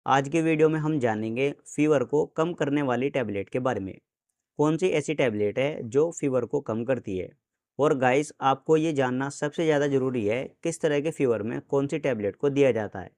आज के वीडियो में हम जानेंगे फीवर को कम करने वाली टैबलेट के बारे में। कौन सी ऐसी टैबलेट है जो फीवर को कम करती है। और गाइस, आपको ये जानना सबसे ज़्यादा ज़रूरी है किस तरह के फीवर में कौन सी टैबलेट को दिया जाता है।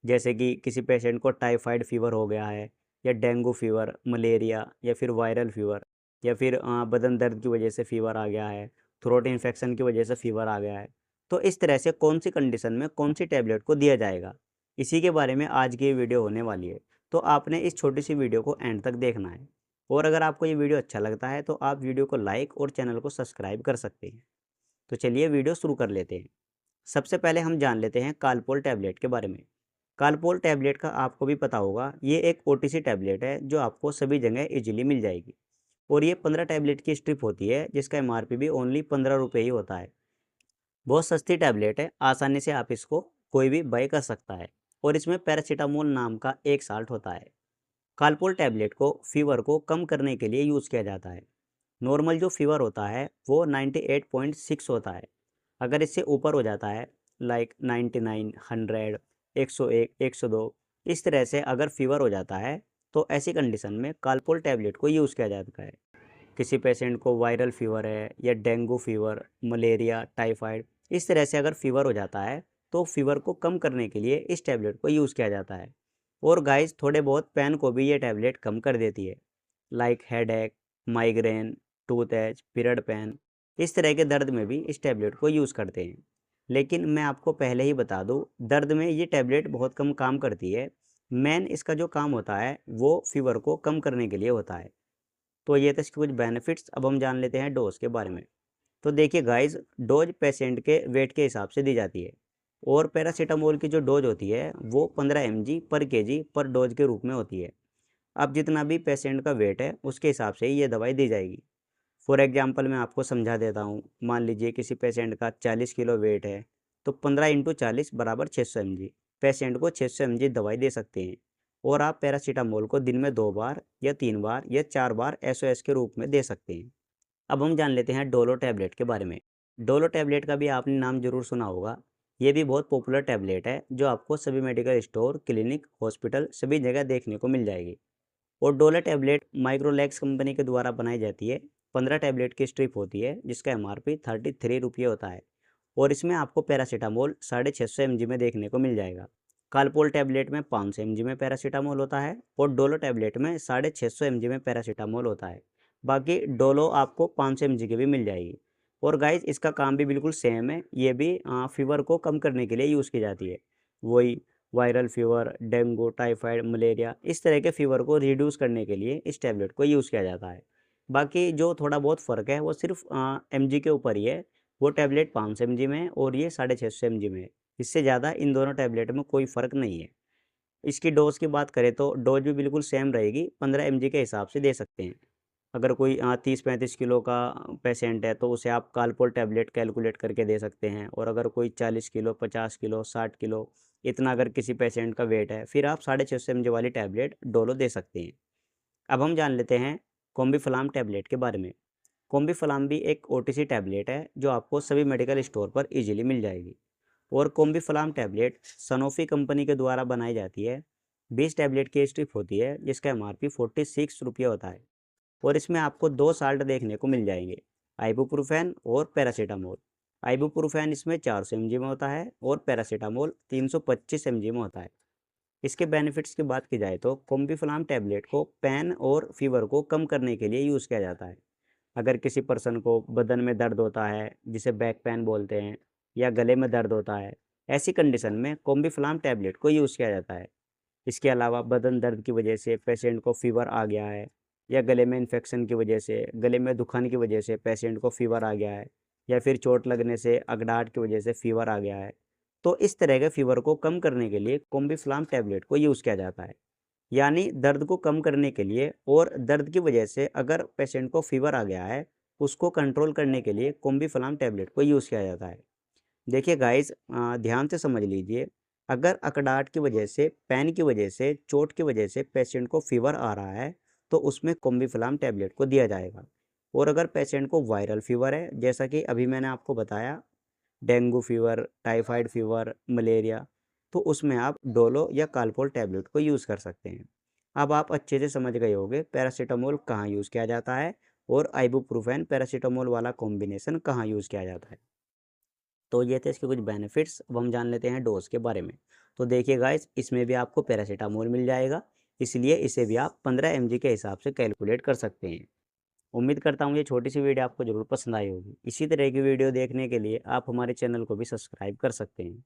जैसे कि किसी पेशेंट को टाइफाइड फीवर हो गया है, या डेंगू फीवर, मलेरिया, या फिर वायरल फीवर, या फिर बदन दर्द की वजह से फीवर आ गया है, थ्रोट इन्फेक्शन की वजह से फीवर आ गया है। तो इस तरह से कौन सी कंडीशन में कौन सी टैबलेट को दिया जाएगा, इसी के बारे में आज की ये वीडियो होने वाली है। तो आपने इस छोटी सी वीडियो को एंड तक देखना है। और अगर आपको ये वीडियो अच्छा लगता है तो आप वीडियो को लाइक और चैनल को सब्सक्राइब कर सकते हैं। तो चलिए वीडियो शुरू कर लेते हैं। सबसे पहले हम जान लेते हैं कालपोल टैबलेट के बारे में। कालपोल टैबलेट का आपको भी पता होगा, ये एक ओटीसी टैबलेट है जो आपको सभी जगह इजीली मिल जाएगी। और ये 15 टैबलेट की स्ट्रिप होती है जिसका एमआरपी भी ओनली 15 रुपये ही होता है। बहुत सस्ती टैबलेट है, आसानी से आप इसको कोई भी बाय कर सकता है। और इसमें पैरासीटामोल नाम का एक साल्ट होता है। कालपोल टैबलेट को फीवर को कम करने के लिए यूज़ किया जाता है। नॉर्मल जो फीवर होता है वो 98.6 होता है। अगर इससे ऊपर हो जाता है, लाइक 99, 100, 101, 102, इस तरह से अगर फीवर हो जाता है तो ऐसी कंडीशन में कालपोल टैबलेट को यूज़ किया जाता है। किसी पेशेंट को वायरल फीवर है, या डेंगू फीवर, मलेरिया, टाइफाइड, इस तरह से अगर फीवर हो जाता है तो फीवर को कम करने के लिए इस टैबलेट को यूज़ किया जाता है। और गाइस, थोड़े बहुत पेन को भी ये टैबलेट कम कर देती है, like headache, migraine, tooth H, period pain, इस तरह के दर्द में भी इस टैबलेट को यूज़ करते हैं। लेकिन मैं आपको पहले ही बता दूं, दर्द में ये टैबलेट बहुत कम काम करती है। मेन इसका जो काम होता है वो फीवर को कम करने के लिए होता है। तो ये तो इसके कुछ बेनिफिट्स। अब हम जान लेते हैं डोज के बारे में। तो देखिए गाइस, डोज पेशेंट के वेट के हिसाब से दी जाती है। और पैरासीटामोल की जो डोज होती है वो 15 mg पर केजी पर डोज के रूप में होती है। अब जितना भी पेशेंट का वेट है उसके हिसाब से ही ये दवाई दी जाएगी। फॉर एग्जांपल मैं आपको समझा देता हूँ। मान लीजिए किसी पेशेंट का 40 किलो वेट है, तो 15 × 40 बराबर 600 mg। पेशेंट को 600 mg दवाई दे सकते हैं। और आप पैरासीटामोल को दिन में 2 बार या 3 बार या 4 बार एसओएस के रूप में दे सकते हैं। अब हम जान लेते हैं डोलो टैबलेट के बारे में। डोलो टैबलेट का भी आपने नाम जरूर सुना होगा। ये भी बहुत पॉपुलर टैबलेट है जो आपको सभी मेडिकल स्टोर, क्लिनिक, हॉस्पिटल सभी जगह देखने को मिल जाएगी। और डोलो टैबलेट माइक्रोलैक्स कंपनी के द्वारा बनाई जाती है। 15 टैबलेट की स्ट्रिप होती है जिसका एमआरपी 33 रुपये होता है। और इसमें आपको पैरासीटामोल 650 mg में देखने को मिल जाएगा। कालपोल टैबलेट में 500 mg में पैरासीटामोल होता है, और डोलो टैबलेट में 650 mg में पैरासीटामोल होता है। बाकी डोलो आपको 500 mg की भी मिल जाएगी। और गाइस, इसका काम भी बिल्कुल सेम है। ये भी फीवर को कम करने के लिए यूज़ की जाती है। वही viral fever, dengue, typhoid, malaria, इस तरह के फीवर को रिड्यूस करने के लिए इस टैबलेट को यूज़ किया जाता है। बाकी जो थोड़ा बहुत फ़र्क है वो सिर्फ एमजी के ऊपर ही है। वो टैबलेट 500 mg में है और ये 650 mg में है। इससे ज़्यादा इन दोनों टैबलेट में कोई फ़र्क नहीं है। इसकी डोज़ की बात करें तो डोज़ भी बिल्कुल सेम रहेगी, 15 mg के हिसाब से दे सकते हैं। अगर कोई 30-35 किलो का पेशेंट है तो उसे आप कालपोल टैबलेट कैलकुलेट करके दे सकते हैं। और अगर कोई 40 किलो, 50 किलो, 60 किलो, इतना अगर किसी पेशेंट का वेट है, फिर आप 650 mg वाली टैबलेट डोलो दे सकते हैं। अब हम जान लेते हैं कॉम्बीफ्लाम टैबलेट के बारे में। कॉम्बीफ्लाम भी एक ओटीसी टैबलेट है जो आपको सभी मेडिकल स्टोर पर इजीली मिल जाएगी। और कॉम्बीफ्लाम टैबलेट सनोफी कंपनी के द्वारा बनाई जाती है। 20 टैबलेट की स्ट्रिप होती है जिसका एमआरपी 46 रुपये होता है। और इसमें आपको 2 साल्ट देखने को मिल जाएंगे, आइबुप्रोफेन और पैरासीटामोल। आइबुप्रोफेन इसमें 400 mg में होता है, और पैरासीटामोल 325 mg में होता है। इसके बेनिफिट्स की बात की जाए तो कॉम्बीफ्लाम टैबलेट को पेन और फीवर को कम करने के लिए यूज़ किया जाता है। अगर किसी पर्सन को बदन में दर्द होता है, जिसे बैक पेन बोलते हैं, या गले में दर्द होता है, ऐसी कंडीशन में कॉम्बीफ्लाम टैबलेट को यूज़ किया जाता है। इसके अलावा बदन दर्द की वजह से पेशेंट को फीवर आ गया है, या गले में इन्फेक्शन की वजह से, गले में दुखाने की वजह से पेशेंट को फीवर आ गया है, या फिर चोट लगने से, अगड़ाहट की वजह से फीवर आ गया है, तो इस तरह के फीवर को कम करने के लिए कॉम्बीफ्लाम टैबलेट को यूज़ किया जाता है। यानी दर्द को कम करने के लिए, और दर्द की वजह से अगर पेशेंट को फीवर आ गया है, उसको कंट्रोल करने के लिए कॉम्बीफ्लाम टैबलेट को यूज़ किया जाता है। देखिए गाइस, ध्यान से समझ लीजिए। अगर अकड़ाहट की वजह से, पैन की वजह से, चोट की वजह से पेशेंट को फीवर आ रहा है तो उसमें कॉम्बीफ्लाम टैबलेट को दिया जाएगा। और अगर पेशेंट को वायरल फीवर है, जैसा कि अभी मैंने आपको बताया, dengue fever, typhoid fever, malaria, तो उसमें आप डोलो या कालपोल टैबलेट को यूज़ कर सकते हैं। अब आप अच्छे से समझ गए होंगे पैरासीटामोल कहाँ यूज़ किया जाता है और आइबुप्रोफेन पैरासीटामोल वाला कॉम्बिनेशन कहाँ यूज़ किया जाता है। तो ये थे इसके कुछ बेनिफिट्स। अब हम जान लेते हैं डोज के बारे में। तो देखिए गाइस, इसमें भी आपको पैरासीटामोल मिल जाएगा, इसलिए इसे भी आप 15 mg के हिसाब से कैलकुलेट कर सकते हैं। उम्मीद करता हूँ ये छोटी सी वीडियो आपको ज़रूर पसंद आई होगी। इसी तरह की वीडियो देखने के लिए आप हमारे चैनल को भी सब्सक्राइब कर सकते हैं।